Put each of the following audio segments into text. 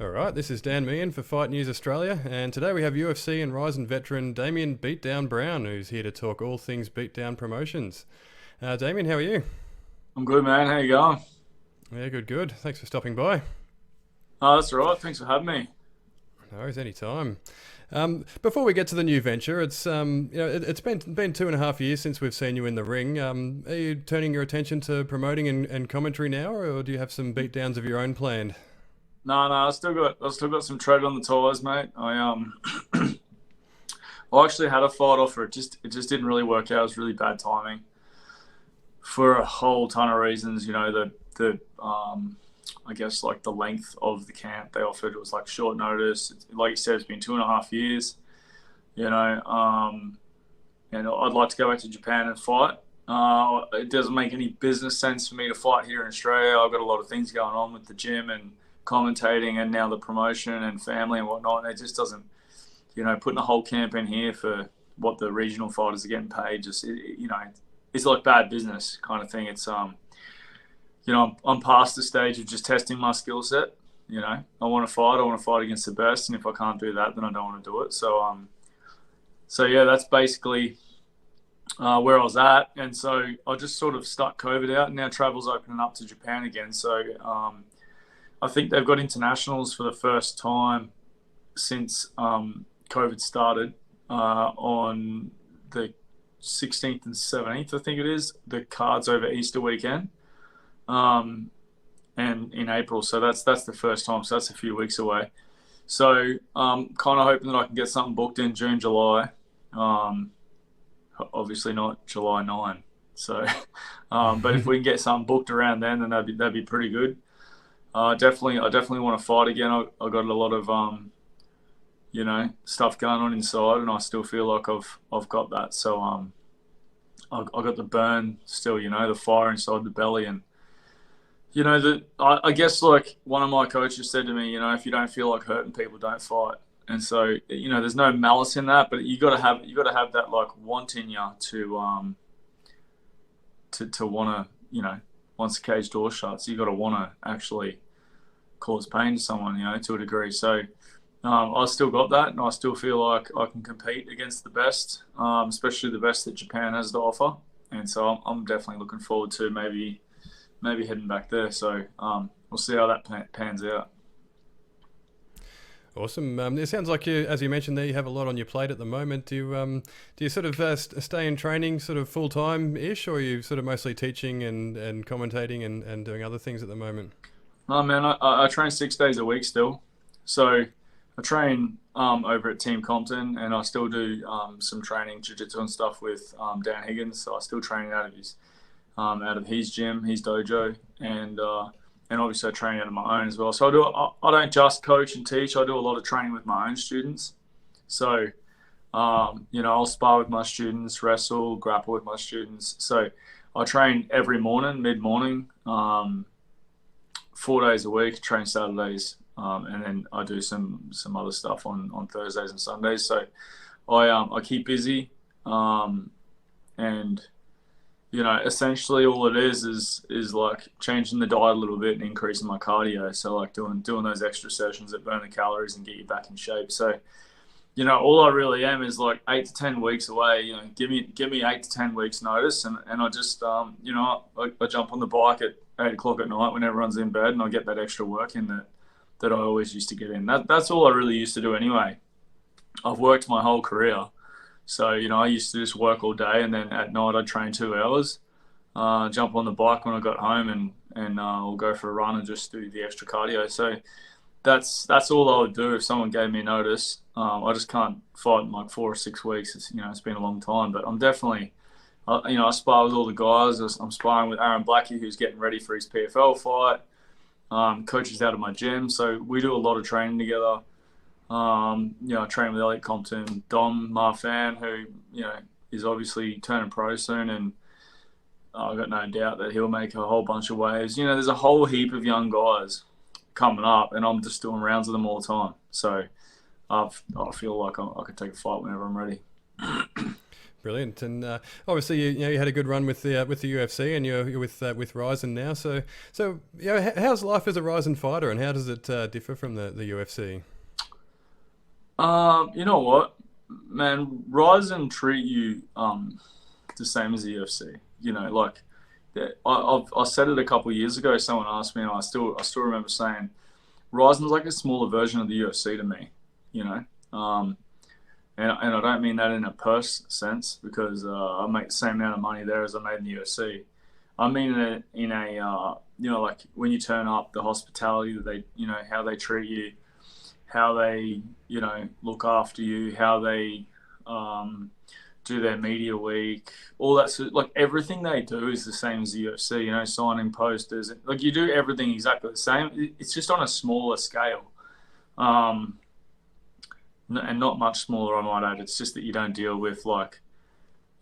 All right, this is Dan Meehan for Fight News Australia, and today we have UFC and Rizin veteran Damien Beatdown Brown, who's here to talk all things Beatdown Promotions. Damien, how are you? I'm good, man. How you going? Yeah, good, good. Thanks for stopping by. Oh, that's all right. Thanks for having me. No worries, anytime. Before we get to the new venture, it's been 2.5 years since we've seen you in the ring. Are you turning your attention to promoting and commentary now, or do you have some beatdowns of your own planned? No, I still got some tread on the tires, mate. I actually had a fight offer. It just didn't really work out. It was really bad timing for a whole ton of reasons. The I guess like the length of the camp they offered was like short notice. Like you said, it's been 2.5 years. You know, and I'd like to go back to Japan and fight. It doesn't make any business sense for me to fight here in Australia. I've got a lot of things going on with the gym and commentating and now the promotion and family and whatnot. And it just doesn't, putting a whole camp in here for what the regional fighters are getting paid, it's like bad business kind of thing. I'm past the stage of just testing my skill set. I want to fight. I want to fight against the best. And if I can't do that, then I don't want to do it. So yeah, that's basically where I was at. And so I just sort of stuck COVID out, and now travel's opening up to Japan again. So I think they've got internationals for the first time since COVID started on the 16th and 17th, I think it is. The cards over Easter weekend, and in April. So that's the first time. So that's a few weeks away. So kind of hoping that I can get something booked in June, July. Obviously not July 9. So, but if we can get something booked around then that'd be pretty good. I definitely want to fight again. I got a lot of stuff going on inside, and I still feel like I've got that. So I got the burn still, the fire inside the belly, and I guess like one of my coaches said to me, if you don't feel like hurting people, don't fight. And so there's no malice in that, but you got to have that like want in you to want to once the cage door shuts, you got to want to actually cause pain to someone, to a degree. So I still got that, and I still feel like I can compete against the best, especially the best that Japan has to offer. And so I'm definitely looking forward to maybe heading back there. So we'll see how that pans out. Awesome. It sounds like you, as you mentioned there, you have a lot on your plate at the moment. Do you sort of stay in training sort of full time ish, or are you sort of mostly teaching and commentating and doing other things at the moment? Oh man, I train 6 days a week still. So I train over at Team Compton, and I still do some training, jiu-jitsu and stuff with Dan Higgins. So I still train out of his gym, his dojo, and obviously I train out of my own as well. So I don't just coach and teach. I do a lot of training with my own students. So I'll spar with my students, wrestle, grapple with my students. So I train every morning, mid-morning, 4 days a week. Train Saturdays, and then I do some other stuff on Thursdays and Sundays. So I keep busy, and essentially all it is like changing the diet a little bit and increasing my cardio. So like doing those extra sessions that burn the calories and get you back in shape. So, all I really am is like 8 to 10 weeks away. Give me 8 to 10 weeks notice, and I just I jump on the bike at 8 o'clock at night when everyone's in bed, and I get that extra work in that I always used to get in. That's all I really used to do anyway. I've worked my whole career. So, I used to just work all day, and then at night I'd train 2 hours, jump on the bike when I got home, and I'll go for a run and just do the extra cardio. So that's all I would do if someone gave me notice. I just can't fight in like 4 or 6 weeks. It's been a long time, but I'm definitely, I spar with all the guys. I'm sparring with Aaron Blackie, who's getting ready for his PFL fight. Coaches out of my gym. So we do a lot of training together. I train with Elliot Compton, Dom Marfan, who, is obviously turning pro soon, and I've got no doubt that he'll make a whole bunch of waves. There's a whole heap of young guys coming up, and I'm just doing rounds with them all the time. So I feel like I could take a fight whenever I'm ready. Brilliant, and obviously you had a good run with the UFC, and you're with Rizin now. So how's life as a Rizin fighter, and how does it differ from the UFC? You know what, man, Rizin treat you the same as the UFC. You know, like I said it a couple of years ago. Someone asked me, and I still remember saying, Rizin's like a smaller version of the UFC to me. You know. And I don't mean that in a purse sense, because I make the same amount of money there as I made in the UFC. I mean it in a like when you turn up, the hospitality that they, how they treat you, how they, look after you, how they do their media week, all that sort, like everything they do is the same as the UFC. Signing posters, like you do everything exactly the same. It's just on a smaller scale. And not much smaller, I might add. It's just that you don't deal with like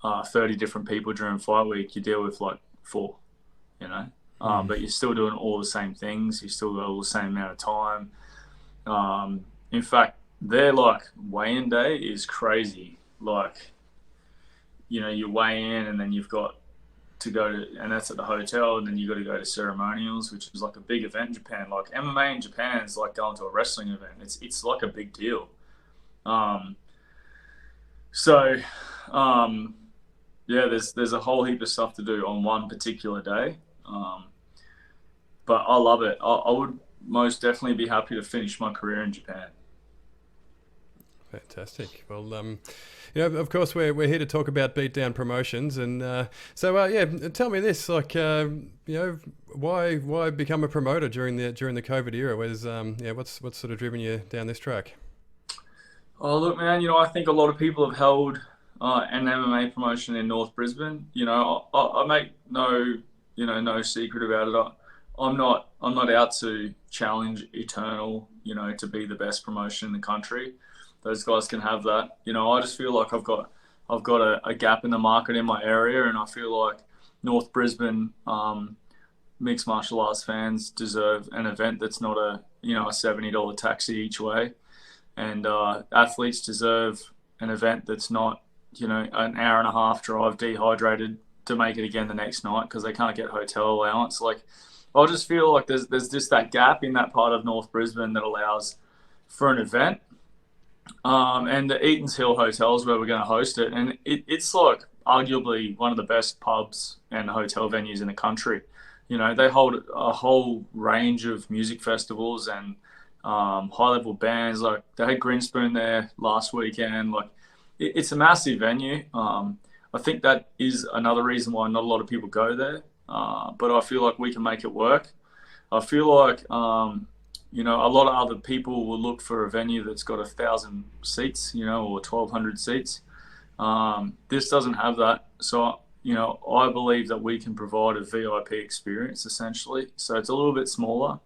30 different people during fight week. You deal with like 4, but you're still doing all the same things. You still got all the same amount of time. In fact, their like weigh-in day is crazy. Like, you weigh in and then you've got to go to, and that's at the hotel, and then you got to go to ceremonials, which is like a big event in Japan. Like MMA in Japan is like going to a wrestling event. It's like a big deal. There's a whole heap of stuff to do on one particular day. But I love it. I would most definitely be happy to finish my career in Japan. Fantastic. Well, of course, we're here to talk about Beatdown Promotions, and tell me this, like, why become a promoter during the COVID era? What's sort of driven you down this track? Oh, look, man, I think a lot of people have held an MMA promotion in North Brisbane. I make no secret about it. I'm not out to challenge Eternal, to be the best promotion in the country. Those guys can have that. I just feel like I've got a gap in the market in my area, and I feel like North Brisbane mixed martial arts fans deserve an event that's not a $70 taxi each way. And athletes deserve an event that's not, an hour and a half drive dehydrated to make it again the next night because they can't get hotel allowance. Like, I just feel like there's just that gap in that part of North Brisbane that allows for an event. And the Eaton's Hill Hotel is where we're going to host it. And it's like arguably one of the best pubs and hotel venues in the country. They hold a whole range of music festivals and high-level bands. Like, they had Grinspoon there last weekend. Like, it's a massive venue. I think that is another reason why not a lot of people go there. But I feel like we can make it work. I feel like, a lot of other people will look for a venue that's got 1,000 seats, or 1,200 seats. This doesn't have that. So, I believe that we can provide a VIP experience, essentially. So it's a little bit smaller.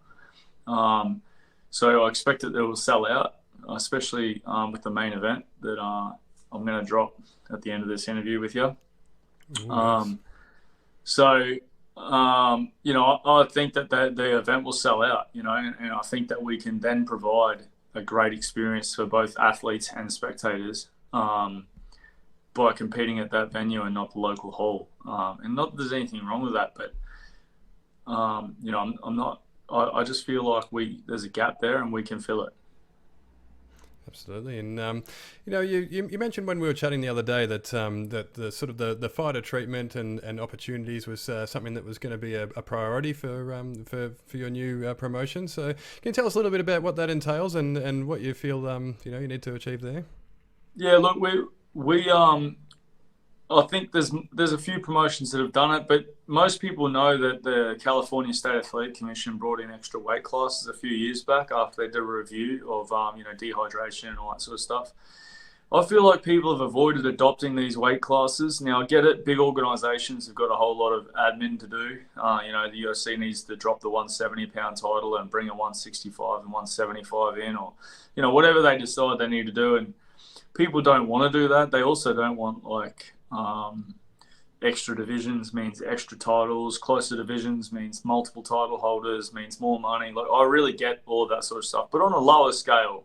So I expect that it will sell out, especially with the main event that I'm going to drop at the end of this interview with you. Nice. I think that the event will sell out, and I think that we can then provide a great experience for both athletes and spectators by competing at that venue and not the local hall. And not that there's anything wrong with that, but, I just feel like there's a gap there and we can fill it. Absolutely, and you mentioned when we were chatting the other day that that the sort of the fighter treatment and opportunities was something that was going to be a priority for your new promotion. So can you tell us a little bit about what that entails and what you feel you need to achieve there? Yeah, look, we I think there's a few promotions that have done it, but most people know that the California State Athletic Commission brought in extra weight classes a few years back after they did a review of dehydration and all that sort of stuff. I feel like people have avoided adopting these weight classes. Now, I get it, big organisations have got a whole lot of admin to do. The UFC needs to drop the 170-pound title and bring a 165 and 175 in, or whatever they decide they need to do. And people don't want to do that. They also don't want extra divisions means extra titles. Closer divisions means multiple title holders, means more money. Like, I really get all of that sort of stuff. But on a lower scale,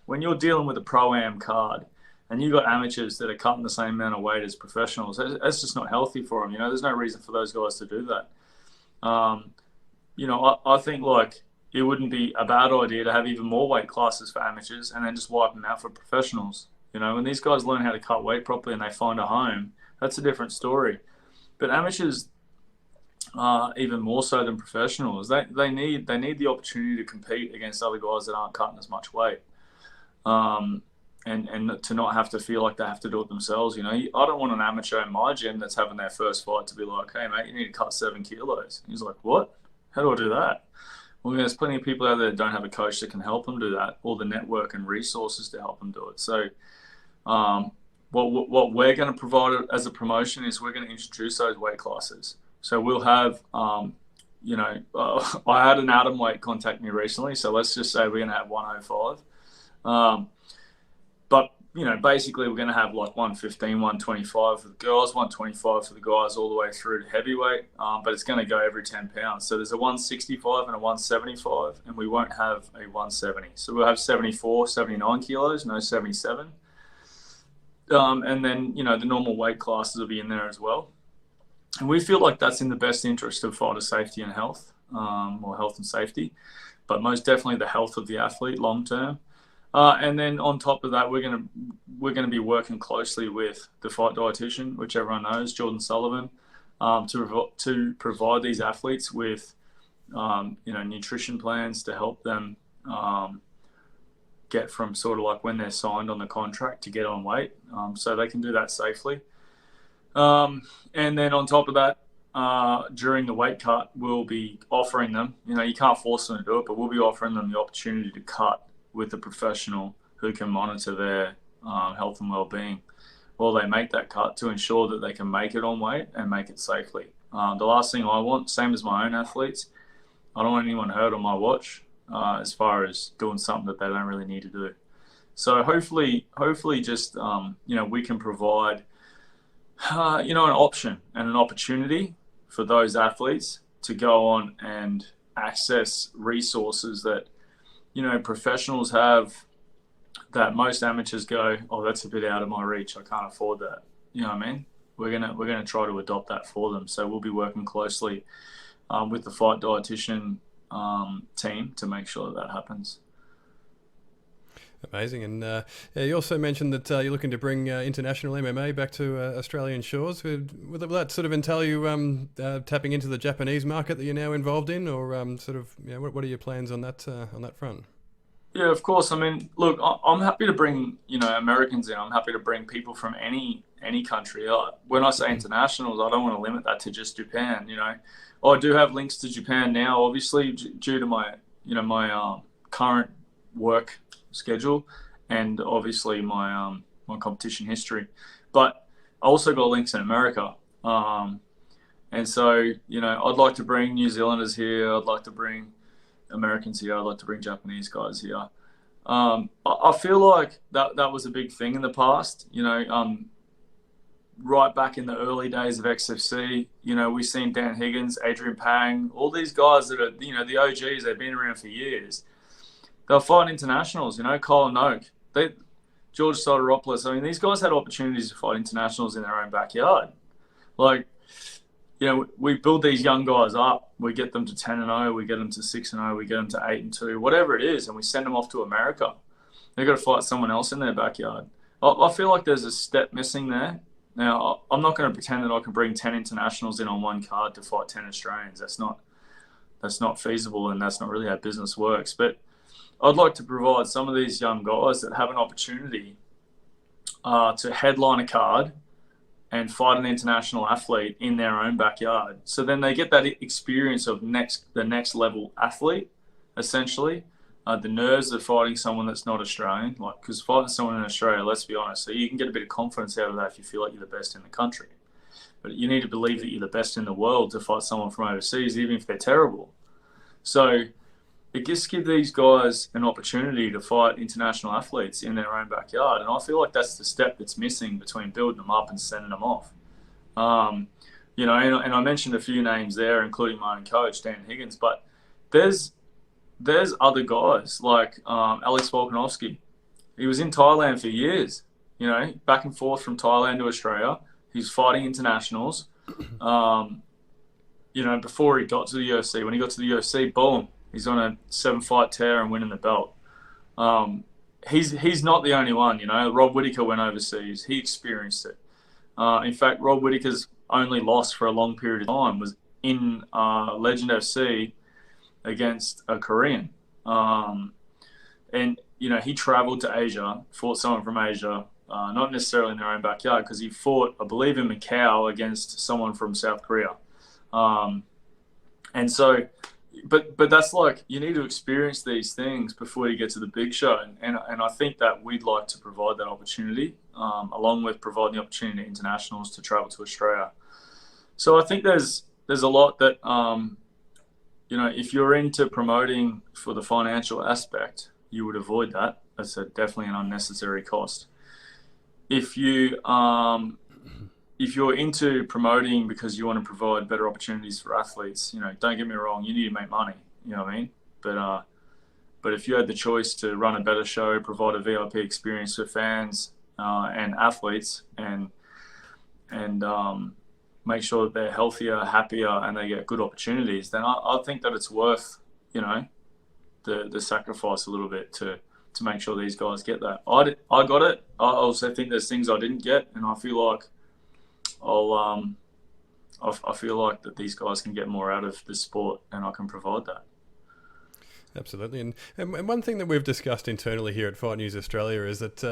when you're dealing with a pro-am card, and you got amateurs that are cutting the same amount of weight as professionals. That's just not healthy for them. There's no reason for those guys to do that. I think like it wouldn't be a bad idea to have even more weight classes for amateurs and then just wipe them out for professionals. When these guys learn how to cut weight properly and they find a home, that's a different story. But amateurs, even more so than professionals, they need the opportunity to compete against other guys that aren't cutting as much weight. And to not have to feel like they have to do it themselves. I don't want an amateur in my gym that's having their first fight to be like, hey, mate, you need to cut 7 kilos. He's like, what? How do I do that? Well, there's plenty of people out there that don't have a coach that can help them do that, or the network and resources to help them do it. So what we're going to provide as a promotion is we're going to introduce those weight classes. So we'll have, I had an atom weight contact me recently. So let's just say we're going to have 105. But, basically we're going to have like 115, 125 for the girls, 125 for the guys, all the way through to heavyweight. But it's going to go every 10 pounds. So there's a 165 and a 175, and we won't have a 170. So we'll have 74, 79 kilos, no 77. And then, the normal weight classes will be in there as well. And we feel like that's in the best interest of fighter safety and health, or health and safety, but most definitely the health of the athlete long term. And then on top of that, we're gonna be working closely with the fight dietitian, which everyone knows, Jordan Sullivan, to provide these athletes with nutrition plans to help them get from sort of like when they're signed on the contract to get on weight, so they can do that safely. And then on top of that, during the weight cut, we'll be offering them, you can't force them to do it, but we'll be offering them the opportunity to cut with a professional who can monitor their health and well-being while they make that cut, to ensure that they can make it on weight and make it safely. The last thing I want, same as my own athletes, I don't want anyone hurt on my watch as far as doing something that they don't really need to do. So hopefully just, we can provide, an option and an opportunity for those athletes to go on and access resources that, professionals have, that most amateurs go, oh, that's a bit out of my reach. I can't afford that. You know what I mean? We're gonna try to adopt that for them. So we'll be working closely with the fight dietitian team to make sure that happens. Amazing. And you also mentioned that you're looking to bring international MMA back to Australian shores. Will that sort of entail you tapping into the Japanese market that you're now involved in, or what are your plans on that front? Yeah, of course. I mean, look, I'm happy to bring Americans in. I'm happy to bring people from any country. When I say internationals, I don't want to limit that to just Japan. I do have links to Japan now, obviously due to my current work schedule and obviously my competition history, but I also got links in America, and so I'd like to bring New Zealanders here, I'd like to bring Americans here, I'd like to bring Japanese guys here. I feel like that was a big thing in the past, right back in the early days of XFC. We've seen Dan Higgins, Adrian Pang, all these guys that are the OGs. They've been around for years. They'll fight internationals, Colin Oak, George Soteropoulos. I mean, these guys had opportunities to fight internationals in their own backyard. Like, we build these young guys up. We get them to 10-0, we get them to 6-0, we get them to 8-2, whatever it is, and we send them off to America. They've got to fight someone else in their backyard. I feel like there's a step missing there. Now, I'm not going to pretend that I can bring 10 internationals in on one card to fight 10 Australians. That's not feasible, and that's not really how business works. But I'd like to provide some of these young guys that have an opportunity to headline a card and fight an international athlete in their own backyard. So then they get that experience of the next level athlete, essentially. The nerves of fighting someone that's not Australian, because fighting someone in Australia, let's be honest, so you can get a bit of confidence out of that if you feel like you're the best in the country. But you need to believe that you're the best in the world to fight someone from overseas, even if they're terrible. So it just gives these guys an opportunity to fight international athletes in their own backyard. And I feel like that's the step that's missing between building them up and sending them off. And I mentioned a few names there, including my own coach, Dan Higgins, but there's other guys like Alex Volkanovski. He was in Thailand for years. back and forth from Thailand to Australia. He's fighting internationals. Before he got to the UFC, when he got to the UFC, boom, he's on a 7-fight tear and winning the belt. He's not the only one. Rob Whittaker went overseas. He experienced it. In fact, Rob Whittaker's only loss for a long period of time was in Legend FC against a Korean. And he traveled to Asia, fought someone from Asia, not necessarily in their own backyard, because he fought, I believe, in Macau against someone from South Korea. And so, but that's like, you need to experience these things before you get to the big show. And I think that we'd like to provide that opportunity, along with providing the opportunity to internationals to travel to Australia. So I think there's a lot that, if you're into promoting for the financial aspect, you would avoid that. That's definitely an unnecessary cost. If you're into promoting because you want to provide better opportunities for athletes, don't get me wrong, you need to make money, you know what I mean? But if you had the choice to run a better show, provide a VIP experience for fans and athletes, and make sure that they're healthier, happier, and they get good opportunities, then I think that it's worth, the sacrifice a little bit to make sure these guys get that. I got it. I also think there's things I didn't get, and I feel like I feel like that these guys can get more out of the sport, and I can provide that. Absolutely, and one thing that we've discussed internally here at Fight News Australia is that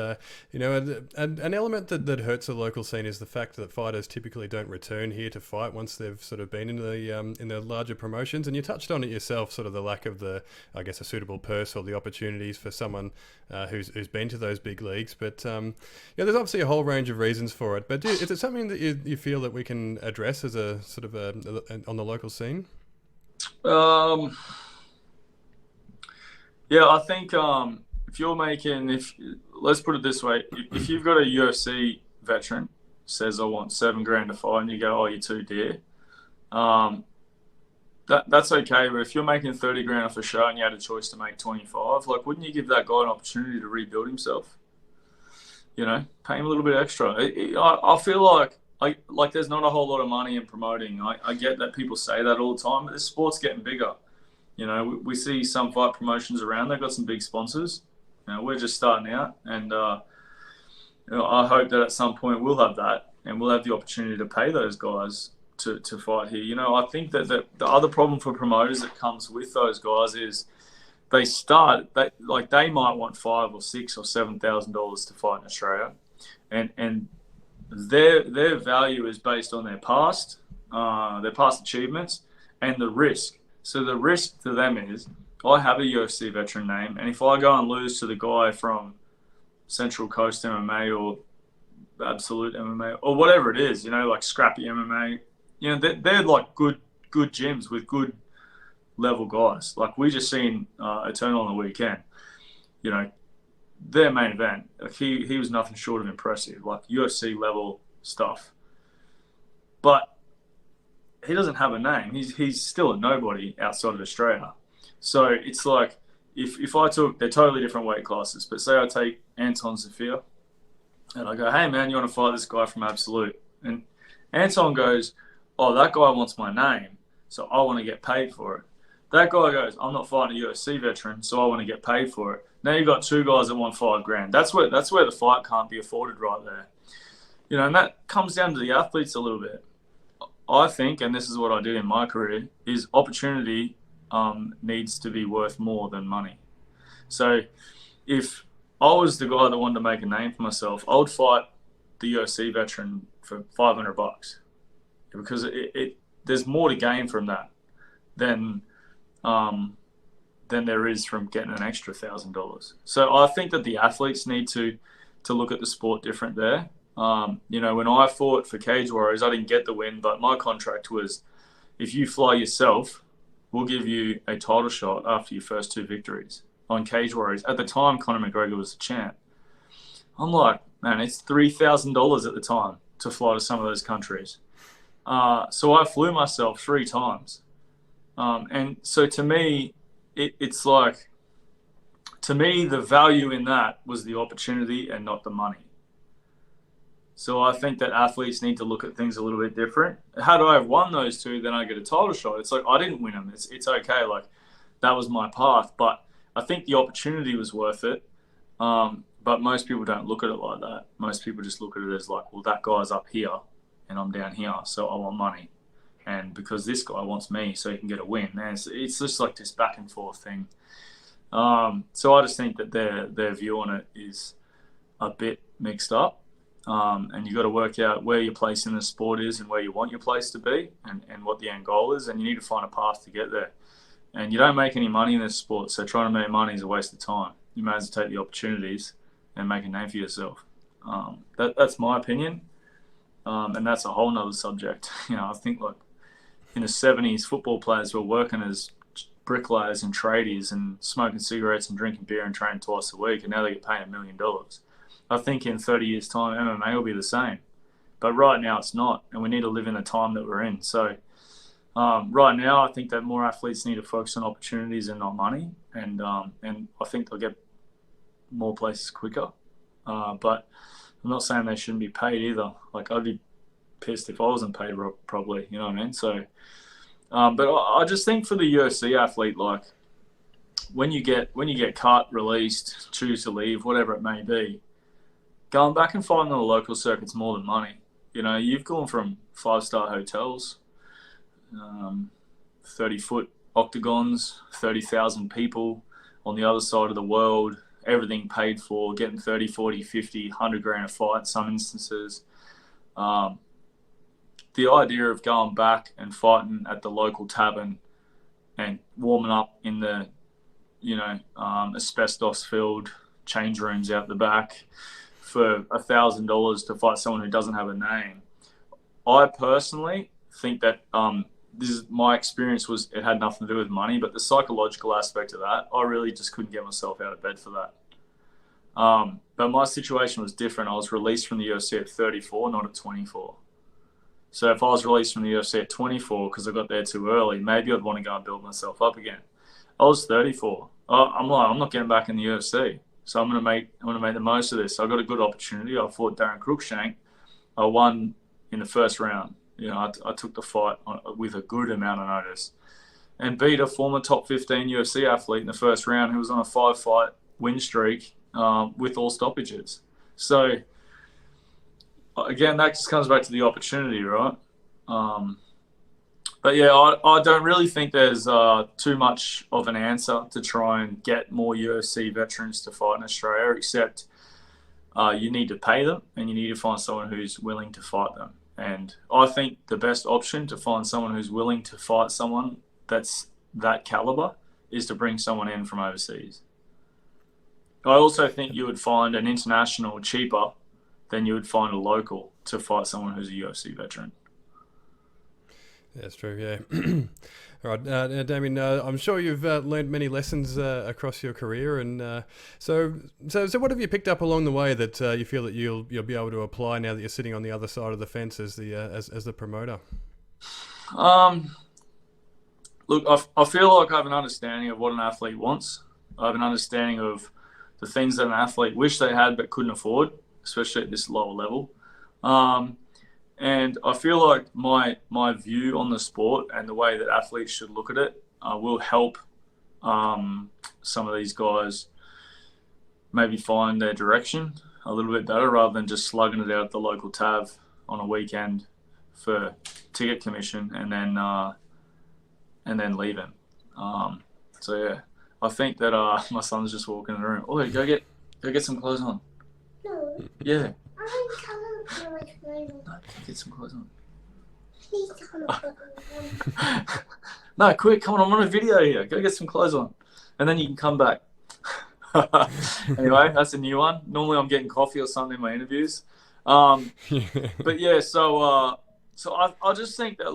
an element that hurts the local scene is the fact that fighters typically don't return here to fight once they've sort of been in the larger promotions. And you touched on it yourself, sort of the lack of a suitable purse or the opportunities for someone who's been to those big leagues. But there's obviously a whole range of reasons for it. But is it something that you feel that we can address as a sort of on the local scene? Yeah, I think let's put it this way, if you've got a UFC veteran says I want $7,000 to fight, and you go, oh, you're too dear, that's okay. But if you're making $30,000 off a show and you had a choice to make 25, like, wouldn't you give that guy an opportunity to rebuild himself? Pay him a little bit extra. I feel like there's not a whole lot of money in promoting. I get that people say that all the time, but this sport's getting bigger. We see some fight promotions around. They've got some big sponsors. We're just starting out, and I hope that at some point we'll have that, and we'll have the opportunity to pay those guys to fight here. I think that the other problem for promoters that comes with those guys is they might want $5,000 or $6,000 or $7,000 to fight in Australia, and their value is based on their past achievements and the risk. So the risk to them is, I have a UFC veteran name, and if I go and lose to the guy from Central Coast MMA or Absolute MMA or whatever it is, like Scrappy MMA, they're like good gyms with good level guys. Like, we just seen Eternal on the weekend. Their main event, like, he was nothing short of impressive, like UFC level stuff. But he doesn't have a name. He's still a nobody outside of Australia. So it's like, if I took, they're totally different weight classes, but say I take Anton Zafir and I go, hey man, you want to fight this guy from Absolute? And Anton goes, oh, that guy wants my name, so I want to get paid for it. That guy goes, I'm not fighting a UFC veteran, so I want to get paid for it. Now you've got two guys that want $5,000. That's where the fight can't be afforded right there. And that comes down to the athletes a little bit. I think, and this is what I did in my career, is opportunity needs to be worth more than money. So if I was the guy that wanted to make a name for myself, I would fight the UFC veteran for $500 because there's more to gain from that than there is from getting an extra $1,000. So I think that the athletes need to look at the sport different there. When I fought for Cage Warriors, I didn't get the win, but my contract was, if you fly yourself, we'll give you a title shot after your first 2 victories on Cage Warriors. At the time, Conor McGregor was the champ. I'm like, man, it's $3,000 at the time to fly to some of those countries. So I flew myself 3 times. And so to me, it's like, to me, the value in that was the opportunity and not the money. So I think that athletes need to look at things a little bit different. Had I have won those two, then I get a title shot. It's like I didn't win them. It's okay. Like that was my path, but I think the opportunity was worth it. But most people don't look at it like that. Most people just look at it as like, well, that guy's up here and I'm down here, so I want money. And because this guy wants me, so he can get a win. And it's just like this back and forth thing. So I just think that their view on it is a bit mixed up. And you got to work out where your place in the sport is and where you want your place to be and what the end goal is. And you need to find a path to get there. And you don't make any money in this sport, so trying to make money is a waste of time. You may as well take the opportunities and make a name for yourself. That's my opinion. And that's a whole nother subject. I think like in the 70s, football players were working as bricklayers and tradies and smoking cigarettes and drinking beer and training twice a week, and now they get paid $1 million. I think in 30 years' time, MMA will be the same. But right now it's not, and we need to live in the time that we're in. So right now I think that more athletes need to focus on opportunities and not money, and I think they'll get more places quicker. But I'm not saying they shouldn't be paid either. Like I'd be pissed if I wasn't paid probably, you know what I mean? So, but I just think for the UFC athlete, like when you get cut, released, choose to leave, whatever it may be, going back and fighting on the local circuit's more than money. You've gone from 5-star hotels, 30-foot octagons, 30,000 people on the other side of the world, everything paid for, getting 30, 40, 50, 100 grand a fight in some instances. The idea of going back and fighting at the local tavern and warming up in the, asbestos-filled change rooms out the back for $1,000 to fight someone who doesn't have a name. I personally think that this is my experience was it had nothing to do with money, but the psychological aspect of that, I really just couldn't get myself out of bed for that. But my situation was different. I was released from the UFC at 34, not at 24. So if I was released from the UFC at 24 because I got there too early, maybe I'd want to go and build myself up again. I was 34. I'm not getting back in the UFC. So I'm gonna make the most of this. I got a good opportunity. I fought Darren Cruikshank. I won in the first round. I took the fight with a good amount of notice and beat a former top 15 UFC athlete in the first round who was on a 5-fight win streak with all stoppages. So again, that just comes back to the opportunity, right? But yeah, I don't really think there's too much of an answer to try and get more UFC veterans to fight in Australia, except you need to pay them and you need to find someone who's willing to fight them. And I think the best option to find someone who's willing to fight someone that's that caliber is to bring someone in from overseas. I also think you would find an international cheaper than you would find a local to fight someone who's a UFC veteran. That's true, yeah. All right, Damien, I'm sure you've learned many lessons across your career, and so what have you picked up along the way that you feel that you'll be able to apply now that you're sitting on the other side of the fence as the promoter? Look, I feel like I have an understanding of what an athlete wants. I have an understanding of the things that an athlete wish they had but couldn't afford, especially at this lower level. And I feel like my view on the sport and the way that athletes should look at it will help some of these guys maybe find their direction a little bit better rather than just slugging it out at the local TAV on a weekend for ticket commission and then leaving. So yeah, I think that my son's just walking in the room. Oh, go get some clothes on. No. Yeah. I'm coming for my clothes. No, get some clothes on. Please come on. No, quick, come on, I'm on a video here. Go get some clothes on. And then you can come back. Anyway, that's a new one. Normally I'm getting coffee or something in my interviews. But yeah, so I just think that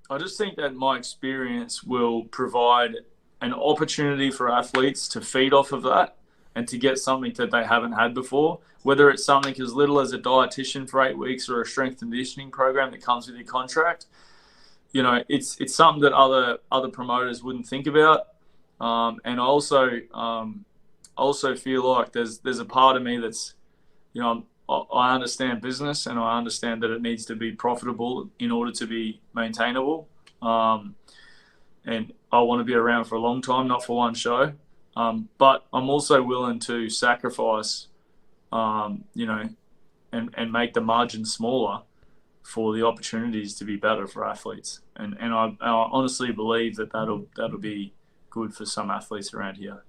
I just think that my experience will provide an opportunity for athletes to feed off of that and to get something that they haven't had before, whether it's something as little as a dietitian for 8 weeks or a strength and conditioning program that comes with your contract. It's something that other promoters wouldn't think about. And I also feel like there's a part of me that's, I understand business, and I understand that it needs to be profitable in order to be maintainable. And I want to be around for a long time, not for one show. But I'm also willing to sacrifice, and make the margin smaller for the opportunities to be better for athletes. And I honestly believe that that'll be good for some athletes around here.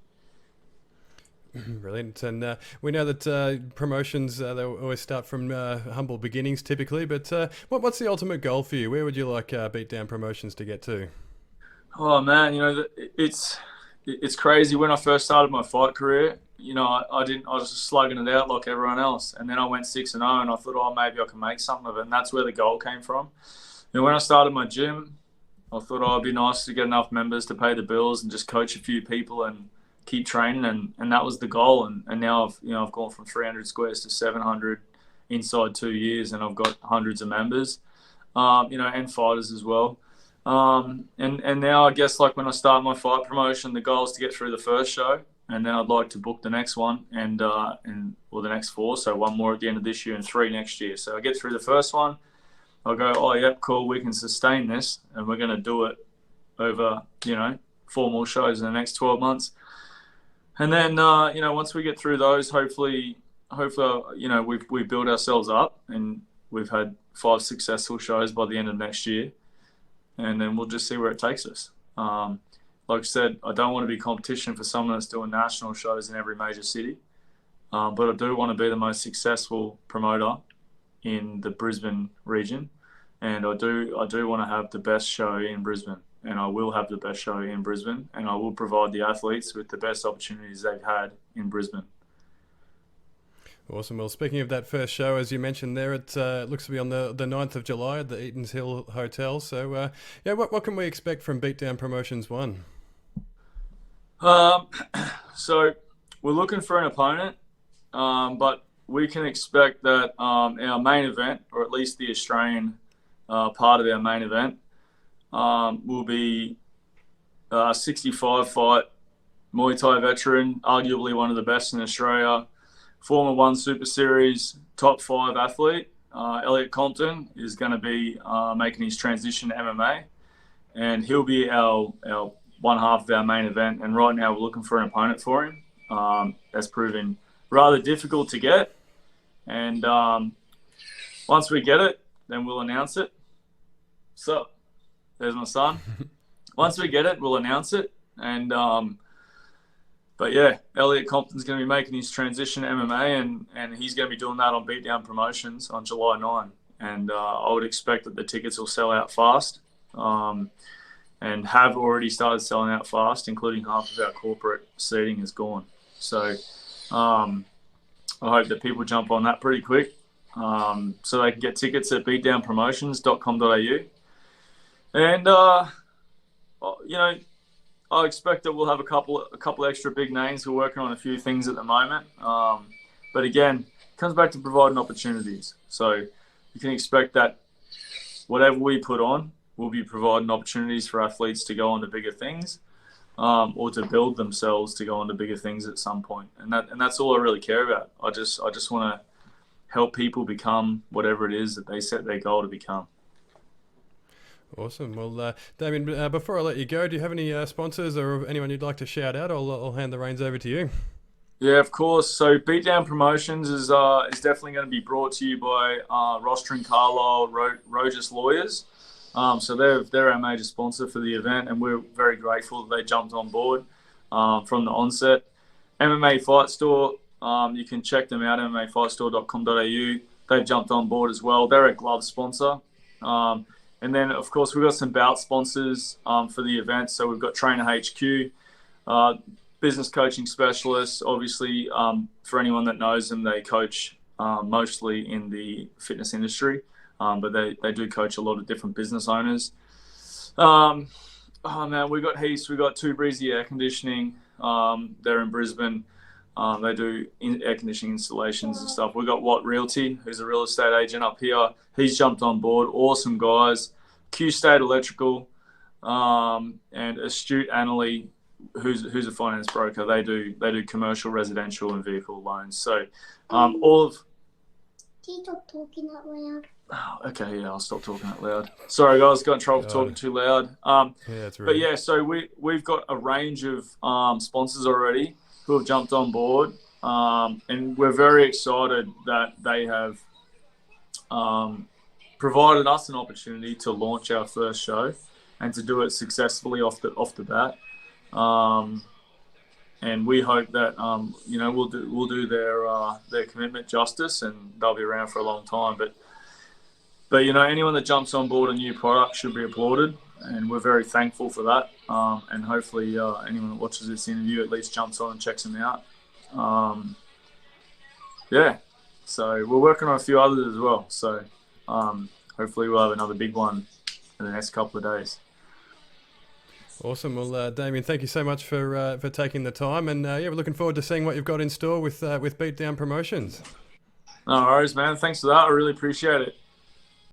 Brilliant. And we know that promotions, they always start from humble beginnings typically, but what's the ultimate goal for you? Where would you like Beatdown Promotions to get to? Oh man, it's crazy. When I first started my fight career, I was just slugging it out like everyone else. And then I went 6-0 and I thought, oh, maybe I can make something of it. And that's where the goal came from. When I started my gym, I thought, oh, it'd be nice to get enough members to pay the bills and just coach a few people and keep training, and that was the goal. And now I've gone from 300 squares to 700 inside 2 years, and I've got hundreds of members, and fighters as well. And now I guess like when I start my fight promotion, the goal is to get through the first show, and then I'd like to book the next one or the next 4. So 1 more at the end of this year and 3 next year. So I get through the first one, I'll go, oh yep, cool, we can sustain this, and we're going to do it over 4 more shows in the next 12 months. And then, once we get through those, hopefully, we build ourselves up, and we've had 5 successful shows by the end of next year, and then we'll just see where it takes us. Like I said, I don't want to be competition for someone that's doing national shows in every major city, but I do want to be the most successful promoter in the Brisbane region, and I do want to have the best show in Brisbane. And I will have the best show in Brisbane, and I will provide the athletes with the best opportunities they've had in Brisbane. Awesome. Well, speaking of that first show, as you mentioned there, it looks to be on the 9th of July at the Eaton's Hill Hotel. So, what can we expect from Beatdown Promotions 1? So we're looking for an opponent, but we can expect that our main event, or at least the Australian part of our main event, will be a 65-fight Muay Thai veteran, arguably one of the best in Australia, former 1 Super Series, top 5 athlete. Elliot Compton is going to be making his transition to MMA, and he'll be our one half of our main event. And right now we're looking for an opponent for him. That's proven rather difficult to get. And once we get it, then we'll announce it. So there's my son. Once we get it, we'll announce it. And but yeah, Elliot Compton's going to be making his transition to MMA, and he's going to be doing that on Beatdown Promotions on July 9. And I would expect that the tickets will sell out fast, and have already started selling out fast, including half of our corporate seating is gone. So I hope that people jump on that pretty quick, so they can get tickets at beatdownpromotions.com.au. And I expect that we'll have a couple extra big names. We're working on a few things at the moment, but again, it comes back to providing opportunities. So you can expect that whatever we put on, we'll be providing opportunities for athletes to go on to bigger things, or to build themselves to go on to bigger things at some point. And that's all I really care about. I just want to help people become whatever it is that they set their goal to become. Awesome. Well, Damien, before I let you go, do you have any sponsors or anyone you'd like to shout out? I'll hand the reins over to you. Yeah, of course. So Beatdown Promotions is definitely going to be brought to you by Roster and Carlisle Rogers Lawyers. So they're our major sponsor for the event, and we're very grateful that they jumped on board from the onset. MMA Fight Store, you can check them out, mmafightstore.com.au. They've jumped on board as well. They're a glove sponsor. And then, of course, we've got some bout sponsors for the event. So we've got Trainer HQ, business coaching specialists. Obviously, for anyone that knows them, they coach mostly in the fitness industry, but they do coach a lot of different business owners. Oh, man, we got heaps. We got Two Breezy Air Conditioning. They're in Brisbane. They do air conditioning installations and stuff. We've got Watt Realty, who's a real estate agent up here. He's jumped on board. Awesome guys. Q State Electrical, and Astute Annaly, who's a finance broker. They do commercial, residential, and vehicle loans. So all Please stop talking that loud. Oh, okay, yeah, I'll stop talking that loud. Sorry, guys, got in trouble for talking too loud. Yeah, that's right. But yeah, so we've got a range of sponsors already who have jumped on board, and we're very excited that they have provided us an opportunity to launch our first show and to do it successfully off the bat. And we hope that we'll do their commitment justice, and they'll be around for a long time. But anyone that jumps on board a new product should be applauded, and we're very thankful for that. And hopefully anyone that watches this interview at least jumps on and checks them out. So we're working on a few others as well. So hopefully we'll have another big one in the next couple of days. Awesome. Well, Damien, thank you so much for taking the time, and we're looking forward to seeing what you've got in store with Beatdown Promotions. No worries, man. Thanks for that. I really appreciate it.